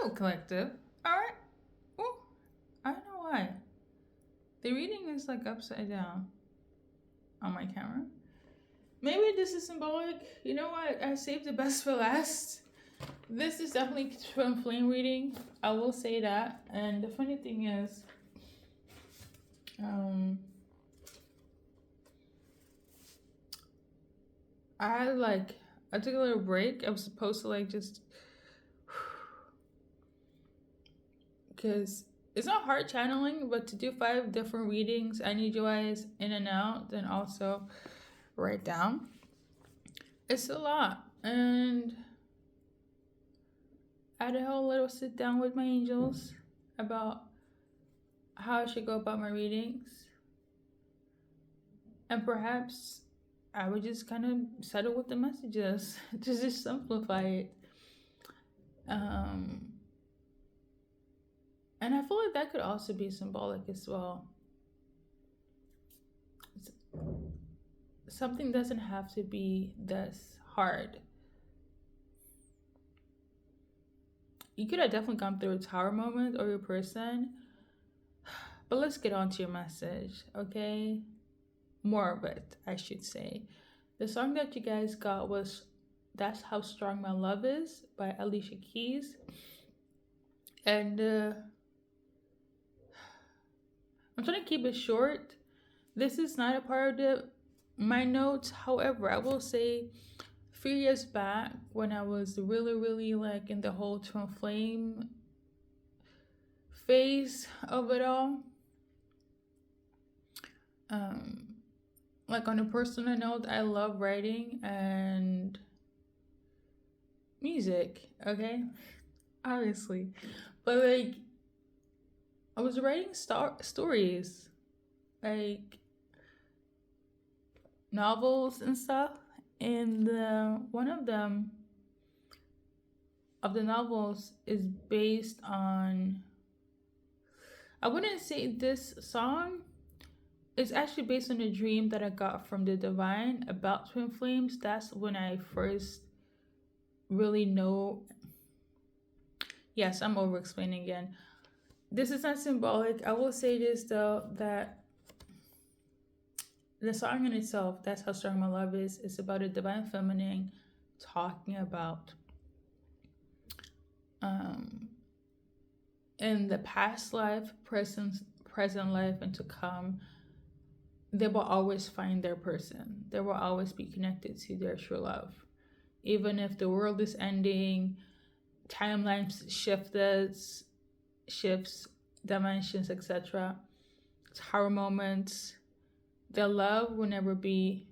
Hello, collective. All right. Oh, I don't know why. The reading is like upside down on my camera. Maybe this is symbolic. You know what? I saved the best for last. This is definitely twin flame reading. I will say that. And the funny thing is, I took a little break. I was supposed to just because it's not hard channeling, but to do 5 different readings, I need you guys in and out, and also write down. It's a lot, and I had a whole little sit down with my angels about how I should go about my readings, and perhaps I would just kind of settle with the messages to just simplify it. And I feel like that could also be symbolic as well. Something doesn't have to be this hard. You could have definitely gone through a tower moment or your person, but let's get on to your message, okay? More of it, I should say. The song that you guys got was That's How Strong My Love Is by Alicia Keys. And I'm trying to keep it short. This is not a part of my notes. However, I will say 3 years back when I was really in the whole twin flame phase of it all, on a personal note, I love writing and music, okay? Obviously. But I was writing stories, novels and stuff, and one of them of the novels is based on, I wouldn't say this song is actually based on a dream that I got from the divine about twin flames. That's when I first really know. Yes, I'm over explaining again. This is not symbolic. I will say this though, that the song in itself, That's How Strong My Love is about a divine feminine talking about in the past life, present life, and to come, they will always find their person. They will always be connected to their true love. Even if the world is ending, timelines shifts, dimensions, etc., tower moments, their love will never be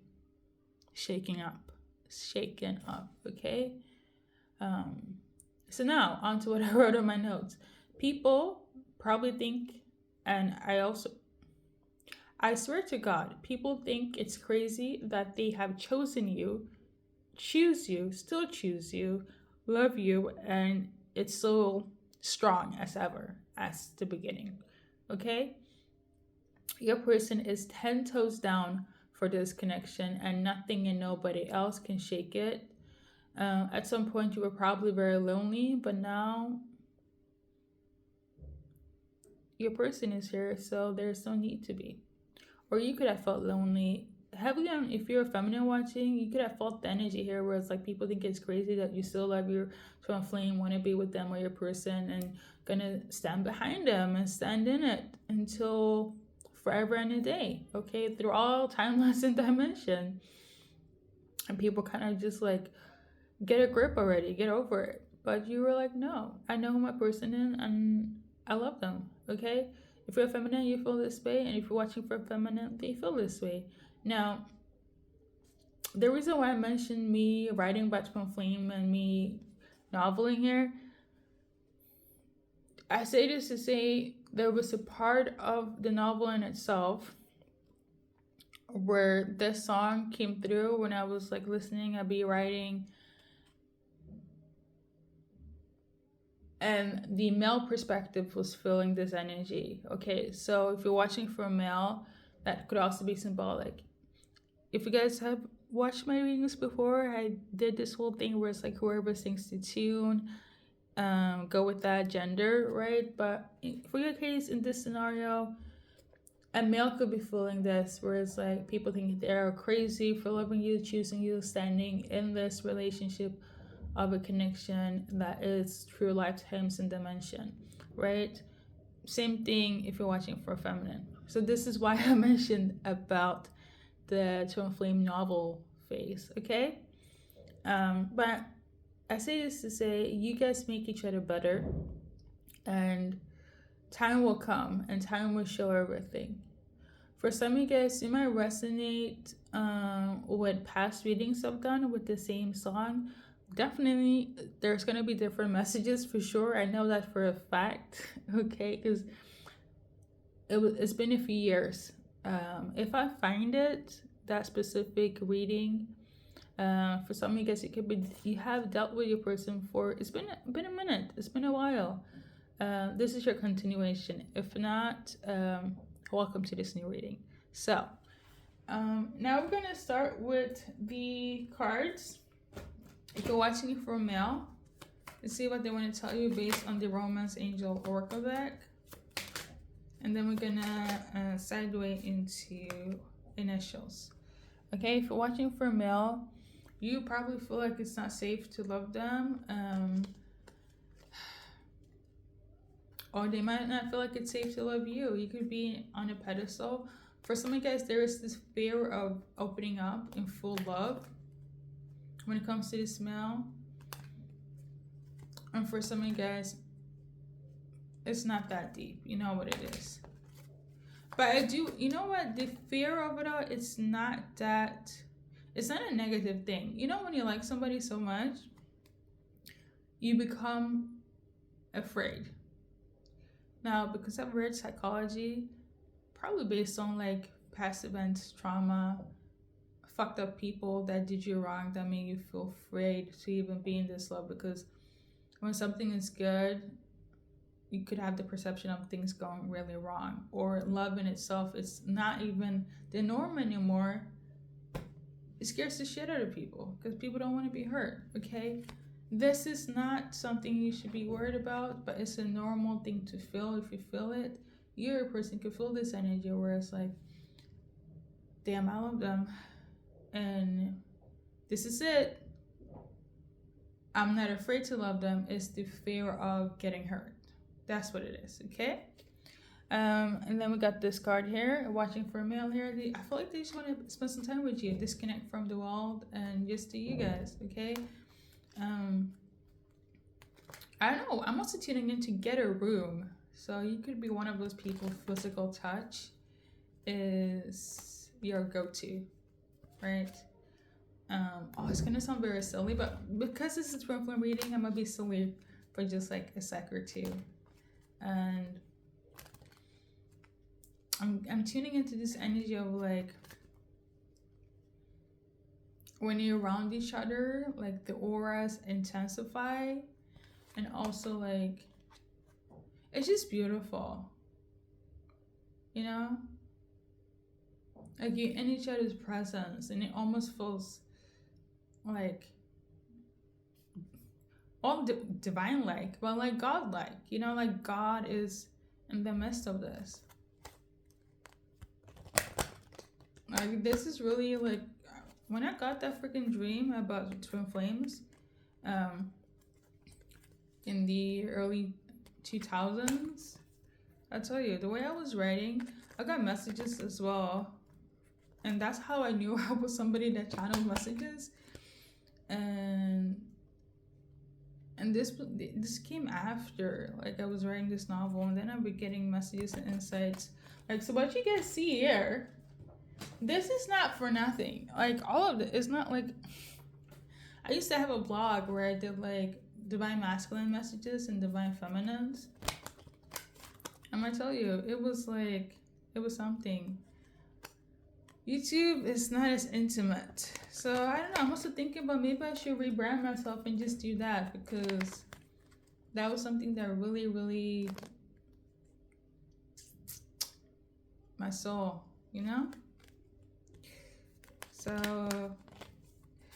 shaken up, okay? So now, on to what I wrote on my notes. People probably think, and I swear to God, people think it's crazy that they have chosen you, still choose you, love you, and it's so strong as ever, as the beginning, okay? Your person is 10 toes down for this connection, and nothing and nobody else can shake it. At some point, you were probably very lonely, but now your person is here, so there's no need to be. Or you could have felt lonely. Heavily on, if you're a feminine watching, you could have felt the energy here where it's like people think it's crazy that you still love your twin flame, want to be with them or your person, and gonna stand behind them and stand in it until forever and a day, okay? Through all timelines and dimension. And people kind of just get a grip already, get over it. But you were like, no, I know who my person is and I love them, okay? If you're a feminine, you feel this way. And if you're watching for a feminine, they feel this way. Now, the reason why I mentioned me writing about twin flame and me noveling here, I say this to say there was a part of the novel in itself where this song came through when I was listening, I'd be writing, and the male perspective was feeling this energy. Okay, so if you're watching for a male, that could also be symbolic. If you guys have watched my readings before, I did this whole thing where it's whoever sings the tune go with that gender, right? But for your case in this scenario, a male could be feeling this, where it's like people think they're crazy for loving you, choosing you, standing in this relationship of a connection that is through lifetimes and dimension, right? Same thing if you're watching for feminine. So this is why I mentioned about the twin flame novel phase, okay? But I say this to say you guys make each other better, and time will come and time will show everything. For some of you guys, you might resonate with past readings I've done with the same song. Definitely, there's going to be different messages for sure. I know that for a fact, okay? Because it's been a few years. If I find it, that specific reading, for some of you guys, it could be you have dealt with your person for it's been a minute. It's been a while. This is your continuation. If not, welcome to this new reading. So, now we're gonna start with the cards. If you're watching it for a male, let's see what they want to tell you based on the Romance Angel Oracle deck. And then we're gonna segue into initials. Okay, if you're watching for a male, you probably feel like it's not safe to love them. Or they might not feel like it's safe to love you. You could be on a pedestal. For some of you guys, there is this fear of opening up in full love when it comes to this male. And for some of you guys, it's not that deep. You know what it is. But I do, you know what? The fear of it all, it's not a negative thing. You know, when you like somebody so much, you become afraid. Now, because I've read psychology, probably based on like past events, trauma, fucked up people that did you wrong, that made you feel afraid to even be in this love. Because when something is good, you could have the perception of things going really wrong. Or love in itself, it's not even the norm anymore. It scares the shit out of people because people don't want to be hurt, okay? This is not something you should be worried about, but it's a normal thing to feel. If you feel it, you're a person can feel this energy where it's like, damn, I love them. And this is it. I'm not afraid to love them. It's the fear of getting hurt. That's what it is, okay? And then we got this card here, watching for a male here. I feel like they just want to spend some time with you, disconnect from the world, and just to you guys, okay? I don't know. I'm also tuning in to get a room. So you could be one of those people, physical touch is your go-to, right? It's gonna sound very silly, but because this is twin flame reading, I'm gonna be silly for just like a sec or two. And I'm tuning into this energy of like when you're around each other, like the auras intensify, and also like it's just beautiful, you know, like you're in each other's presence, and it almost feels like all divine like, but like God like, you know, like God is in the midst of this. Like this is really like when I got that freaking dream about twin flames in the early 2000s, I tell you, the way I was writing, I got messages as well, and that's how I knew I was somebody that channeled messages. And this came after, like, I was writing this novel, and then I've been getting messages and insights. Like, so what you guys see here, this is not for nothing. Like, all of it is not like, I used to have a blog where I did like divine masculine messages and divine feminines. I'm gonna tell you, it was something. YouTube is not as intimate. So I don't know, I'm also thinking about maybe I should rebrand myself and just do that, because that was something that really, really my soul, you know? So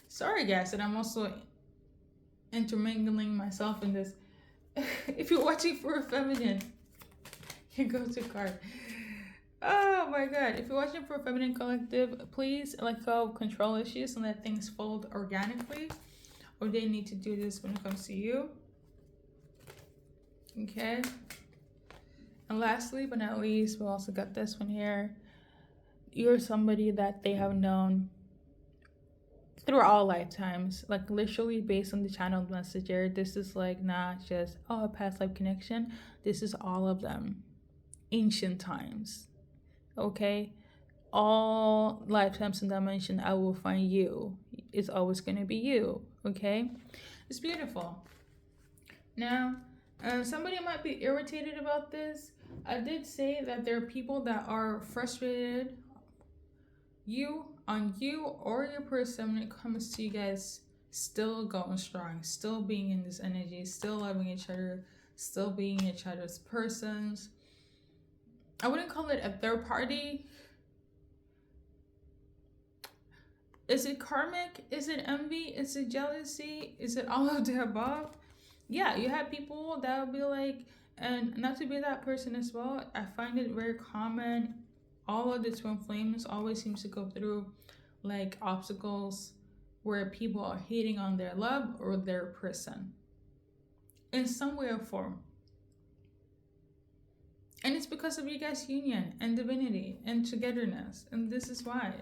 sorry guys that I'm also intermingling myself in this. If you're watching for a feminine, your go-to card. Oh my god. If you're watching for a feminine collective, please let go of control issues and let things fold organically. Or they need to do this when it comes to you. Okay. And lastly, but not least, we also got this one here. You're somebody that they have known through all lifetimes, like literally based on the channeled message here. This is like not just a past life connection. This is all of them. Ancient times. Okay? All lifetimes and dimension, I will find you. It's always gonna be you. Okay? It's beautiful. Now, somebody might be irritated about this. I did say that there are people that are frustrated on you or your person when it comes to you guys still going strong, still being in this energy, still loving each other, still being each other's persons. I wouldn't call it a third party. Is it karmic? Is it envy? Is it jealousy? Is it all of the above? Yeah, you have people that will be like, and not to be that person as well, I find it very common. All of the twin flames always seems to go through like obstacles where people are hating on their love or their person in some way or form. And it's because of you guys' union and divinity and togetherness. And this is why.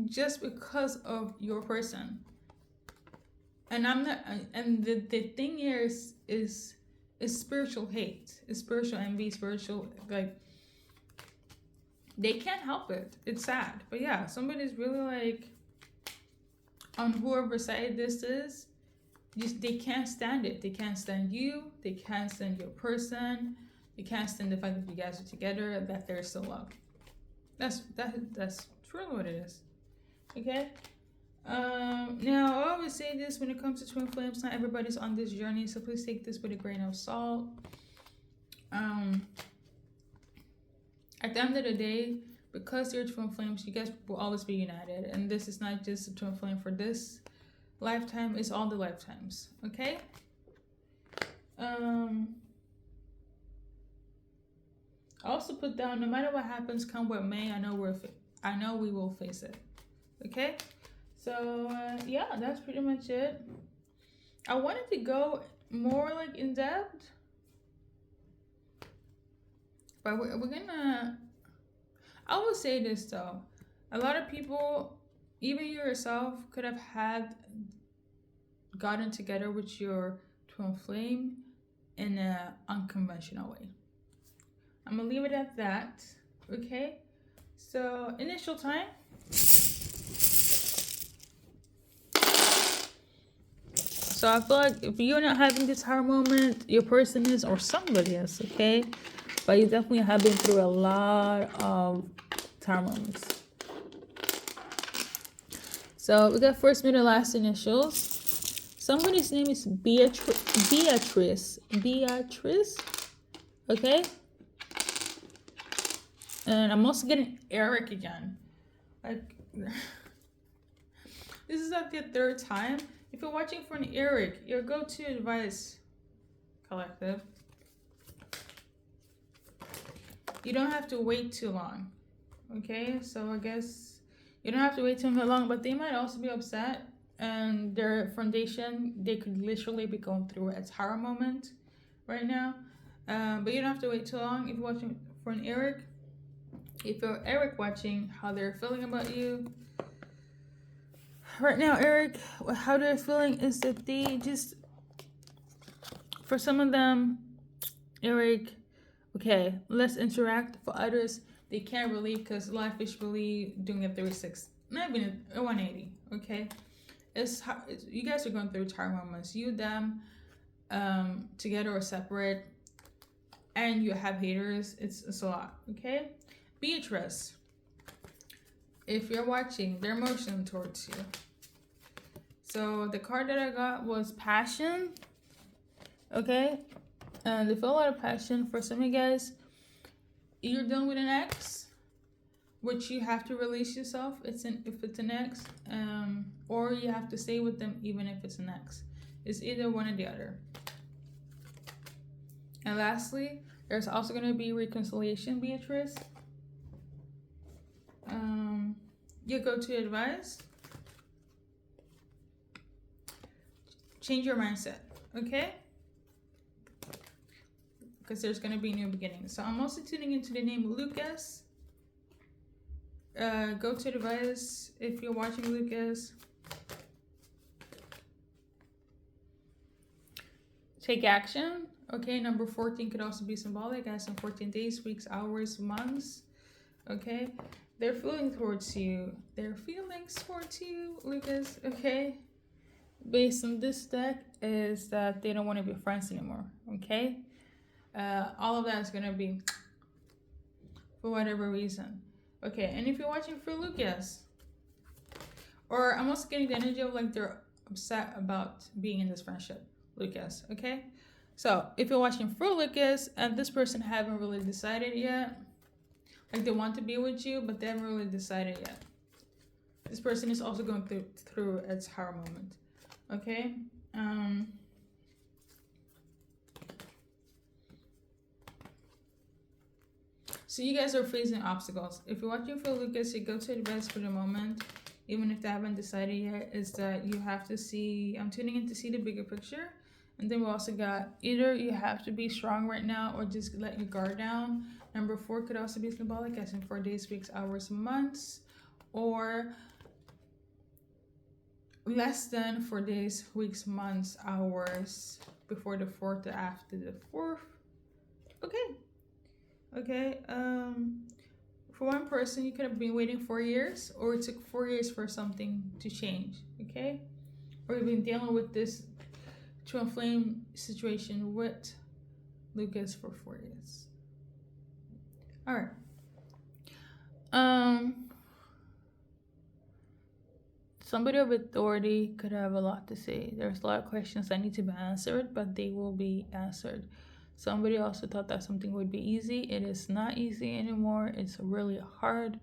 Just because of your person. And I'm not, and the thing here is spiritual hate. It's spiritual envy, spiritual, like, they can't help it. It's sad. But yeah, somebody's really like, on whoever side this is, just they can't stand it. They can't stand you. They can't stand your person. They can't stand the fact that you guys are together, that they're still loved. That's truly what it is. Okay? Now, I always say this when it comes to twin flames, not everybody's on this journey, so please take this with a grain of salt. At the end of the day, because you're twin flames, you guys will always be united. And this is not just a twin flame for this lifetime, it's all the lifetimes. Okay? I also put down, no matter what happens, come what may, I know we will face it. Okay? So, yeah, that's pretty much it. I wanted to go more like in depth, but we're gonna, I will say this though. A lot of people, even you yourself, could have gotten together with your twin flame in an unconventional way. I'm gonna leave it at that. Okay? So, initial time. So I feel like if you're not having this hard moment, your person is, or somebody is, okay? But you definitely have been through a lot of tower moments. So we got first, middle, last initials. Somebody's name is Beatrice. Okay? And I'm also getting Eric again. Like, this is like the third time. If you're watching for an Eric, your go-to advice, collective, you don't have to wait too long. Okay? So I guess you don't have to wait too long, but they might also be upset. And their foundation, they could literally be going through a tower moment right now. But you don't have to wait too long if you're watching for an Eric. If you're Eric watching, how they're feeling about you. Right now, Eric, how they're feeling is that they just, for some of them, Eric, okay, let's interact. For others, they can't really because life is really doing a 360, not even a 180, okay? You guys are going through tower moments. You, them, together or separate, and you have haters. It's a lot, okay? Beatrice, if you're watching, they're emotional towards you. So the card that I got was passion. Okay? And they feel a lot of passion. For some of you guys, you're dealing with an ex. which you have to release yourself. If it's an ex, or you have to stay with them even if it's an ex. It's either one or the other. And lastly, there's also going to be reconciliation, Beatrice. You go to advice. Change your mindset, okay? Because there's going to be new beginnings. So I'm also tuning into the name Lucas. Go to advice if you're watching Lucas. Take action. Okay, number 14 could also be symbolic, as in 14 days, weeks, hours, months. Okay, they're feeling towards you. Their feelings towards you, Lucas. Okay, based on this deck is that they don't want to be friends anymore. Okay, all of that is gonna be for whatever reason. Okay, and if you're watching for Lucas, or I'm also getting the energy of like they're upset about being in this friendship, Lucas. Okay, so if you're watching for Lucas and this person haven't really decided yet, like they want to be with you, but they haven't really decided yet. This person is also going through its tower moment. Okay. So you guys are facing obstacles. If you're watching for Lucas, you go to advice for the moment, even if they haven't decided yet, is that you have to see, I'm tuning in to see the bigger picture. And then we also got either you have to be strong right now or just let your guard down. Number 4 could also be symbolic, as in 4 days, weeks, hours, months, or less than 4 days, weeks, months, hours before the 4th or after the 4th. Okay. Okay. For one person, you could have been waiting 4 years, or it took 4 years for something to change. Okay. Or you've been dealing with this twin flame situation with Lucas for 4 years. All right. Somebody of authority could have a lot to say. There's a lot of questions that need to be answered, but they will be answered. Somebody also thought that something would be easy. It is not easy anymore. It's really hard.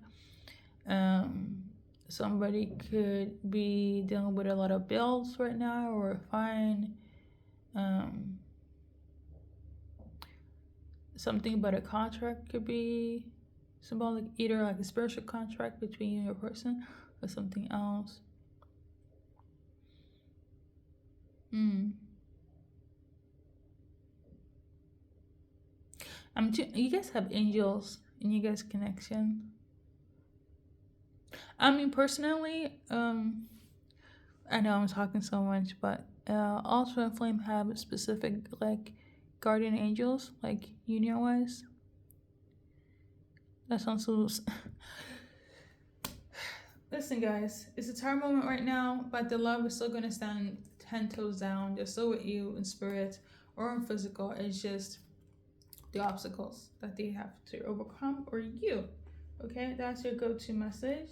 Somebody could be dealing with a lot of bills right now or a fine. Something about a contract could be symbolic, either like a spiritual contract between you and your person or something else. You guys have angels in you guys' connection. I mean, personally, I know I'm talking so much, but also in Flame have specific like guardian angels, like union-wise. That sounds so. Listen, guys, it's a tower moment right now, but the love is still gonna stand 10 toes down. They're still with you in spirit or in physical. It's just the obstacles that they have to overcome, or you. Okay, that's your go-to message.